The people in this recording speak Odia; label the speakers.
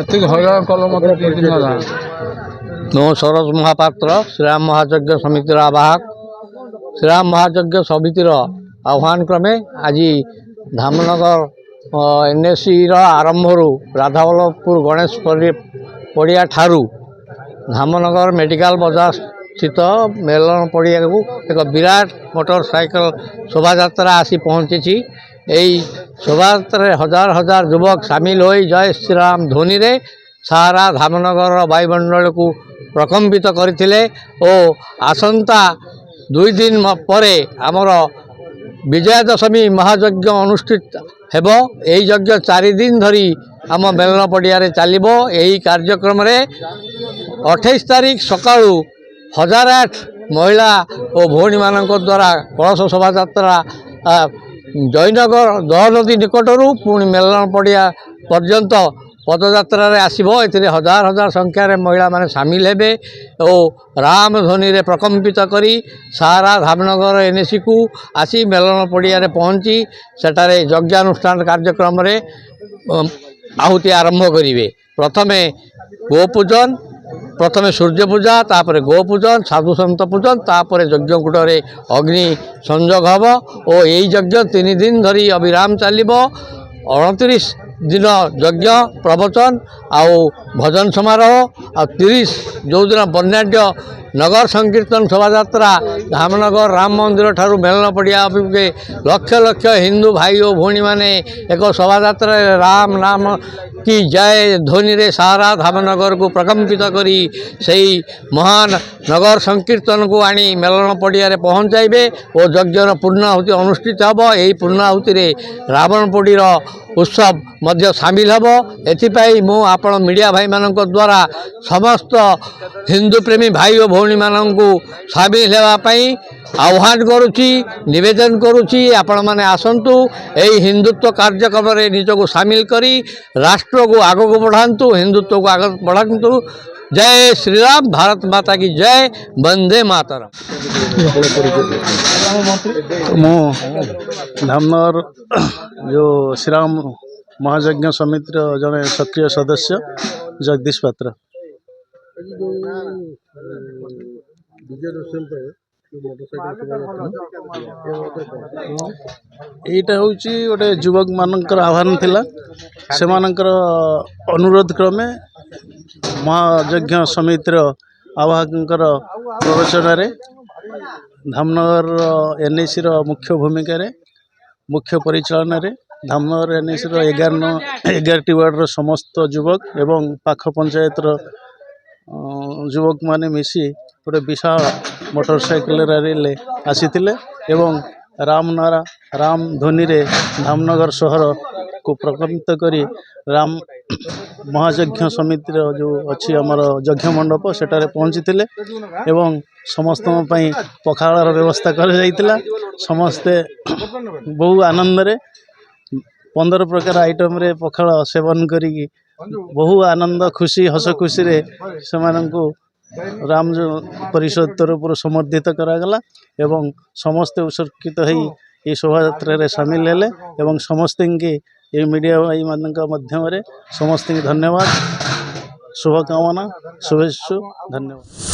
Speaker 1: ଏତିକି ହଇରାଣ କଲ ମୋତେ 2 ଦିନ ହେଲା।
Speaker 2: ମୁଁ ସରୋଜ ମହାପାତ୍ର ଶ୍ରୀରାମ ମହାଯଜ୍ଞ ସମିତିର ଆବାହକ। ଶ୍ରୀରାମ ମହାଯଜ୍ଞ ସମିତିର ଆହ୍ୱାନ କ୍ରମେ ଆଜି ଧାମନଗର NSCର ଆରମ୍ଭରୁ ରାଧାବଲ୍ଲଭପୁର ଗଣେଶ ପଡ଼ିଆ ଠାରୁ ଧାମନଗର ମେଡ଼ିକାଲ ବଜାର ସ୍ଥିତ ମେଲଣ ପଡ଼ିଆକୁ ଏକ ବିରାଟ ମୋଟର ସାଇକେଲ ଶୋଭାଯାତ୍ରା ଆସି ପହଞ୍ଚିଛି। ଏହି ଶୋଭାଯାତ୍ରାରେ ହଜାର ହଜାର ଯୁବକ ସାମିଲ ହୋଇ ଜୟ ଶ୍ରୀରାମ ଧ୍ୱନିରେ ସାରା ଧାମନଗରର ବାୟୁମଣ୍ଡଳକୁ ପ୍ରକମ୍ପିତ କରିଥିଲେ ଓ ଆସନ୍ତା 2 ଦିନ ପରେ ଆମର ବିଜୟା ଦଶମୀ ମହାଯଜ୍ଞ ଅନୁଷ୍ଠିତ ହେବ। ଏହି ଯଜ୍ଞ 4 ଦିନ ଧରି ଆମ ମେଲଣ ପଡ଼ିଆରେ ଚାଲିବ। ଏହି କାର୍ଯ୍ୟକ୍ରମରେ 28 ତାରିଖ ସକାଳୁ 1008 ମହିଳା ଓ ଭଉଣୀମାନଙ୍କ ଦ୍ୱାରା କଳସ ଶୋଭାଯାତ୍ରା ଜୟନଗର ଦହନଦୀ ନିକଟରୁ ପୁଣି ମେଲଣ ପଡ଼ିଆ ପର୍ଯ୍ୟନ୍ତ ପଦଯାତ୍ରାରେ ଆସିବ। ଏଥିରେ ହଜାର ହଜାର ସଂଖ୍ୟାରେ ମହିଳାମାନେ ସାମିଲ ହେବେ ଓ ରାମ ଧ୍ୱନିରେ ପ୍ରକମ୍ପିତ କରି ସାରା ଧାମନଗର NSCକୁ ଆସି ମେଲଣ ପଡ଼ିଆରେ ପହଞ୍ଚି ସେଠାରେ ଯଜ୍ଞାନୁଷ୍ଠାନ କାର୍ଯ୍ୟକ୍ରମରେ ଆହୁତି ଆରମ୍ଭ କରିବେ। ପ୍ରଥମେ ସୂର୍ଯ୍ୟ ପୂଜା, ତାପରେ ଗୋପୂଜନ, ସାଧୁସନ୍ଥ ପୂଜନ, ତାପରେ ଯଜ୍ଞକୁଣ୍ଡରେ ଅଗ୍ନି ସଂଯୋଗ ହେବ ଓ ଏହି ଯଜ୍ଞ 3 ଦିନ ଧରି ଅବିରାମ ଚାଲିବ। 29 ଦିନ ଯଜ୍ଞ ପ୍ରବଚନ ଆଉ ଭଜନ ସମାରୋହ ଆଉ 30 ଯେଉଁଦିନ ବର୍ଣ୍ଣାঢ୍ୟ ନଗର ସଂକୀର୍ତ୍ତନ ଶୋଭାଯାତ୍ରା ଧାମନଗର ରାମ ମନ୍ଦିର ଠାରୁ ମେଲଣ ପଡ଼ିଆ ଅଭିମୁଖେ ଲକ୍ଷ ଲକ୍ଷ ହିନ୍ଦୁ ଭାଇ ଓ ଭଉଣୀମାନେ ଏକ ଶୋଭାଯାତ୍ରାରେ ରାମ ନାମ କି ଜୟ ଧ୍ୱନିରେ ସାରା ଧାମନଗରକୁ ପ୍ରକମ୍ପିତ କରି ସେହି ମହାନ ନଗର ସଂକୀର୍ତ୍ତନକୁ ଆଣି ମେଲଣ ପଡ଼ିଆରେ ପହଞ୍ଚାଇବେ ଓ ଯଜ୍ଞର ପୂର୍ଣ୍ଣାହୁତି ଅନୁଷ୍ଠିତ ହେବ। ଏହି ପୂର୍ଣ୍ଣାହୁତିରେ ରାବଣ ପୋଡ଼ିର ଉତ୍ସବ ମଧ୍ୟ ସାମିଲ ହେବ। ଏଥିପାଇଁ ମୁଁ ଆପଣ ମିଡ଼ିଆ ଭାଇମାନଙ୍କ ଦ୍ୱାରା ସମସ୍ତ ହିନ୍ଦୁ ପ୍ରେମୀ ଭାଇ ଓ ଭଉଣୀମାନଙ୍କୁ ସାମିଲ ହେବା ପାଇଁ ଆହ୍ୱାନ କରୁଛି, ନିବେଦନ କରୁଛି। ଆପଣମାନେ ଆସନ୍ତୁ, ଏହି ହିନ୍ଦୁତ୍ୱ କାର୍ଯ୍ୟକ୍ରମରେ ନିଜକୁ ସାମିଲ କରି ରାଷ୍ଟ୍ରକୁ ଆଗକୁ ବଢ଼ାନ୍ତୁ, ହିନ୍ଦୁତ୍ୱକୁ ଆଗକୁ ବଢ଼ାନ୍ତୁ। ଜୟ ଶ୍ରୀରାମ, ଭାରତ ମାତା की जय, वंदे मातरम।
Speaker 3: ମୁଁ ଧାମନଗର जो श्रीराम महायज्ञ समितिर जड़े सक्रिय सदस्य जगदीश पात्र। এইটা হচ্ছে গোटे युवक मानकर आह्वान थिला सेमानकर अनुरोध क्रमे महायज्ञ समितिर आवाहकर प्रवचन धामनगर NSC मुख्य भूमिका मुख्य परिचालन धामनगर NSC 11टी वार्ड समस्त युवक एवं पाख पंचायत युवक माने मिसी गोटे विशाल मोटरसाइकेल रैली आसी एवं राम नारा राम ध्वनि रे धामनगर शहर को प्रकम्पित करी राम महायज्ञ समितिर जो अच्छी आमर यज्ञ मंडप सेटारे पहुँची एवं समस्त पखाड़ व्यवस्था कर समस्ते बहु आनंद रे 15 प्रकार आइटम रे पखाड़ सेवन करी बहु आनंद खुशी हस खुशी रे सेमानंकु राम परिषद तरफ समर्थित करागला एवं समस्ते उत्सर्गित हो शोभा यात्रा सामिल हेले एवं समस्त ये मीडिया भाई मानक माध्यम समस्त धन्यवाद शुभकामना शुभेच्छु धन्यवाद।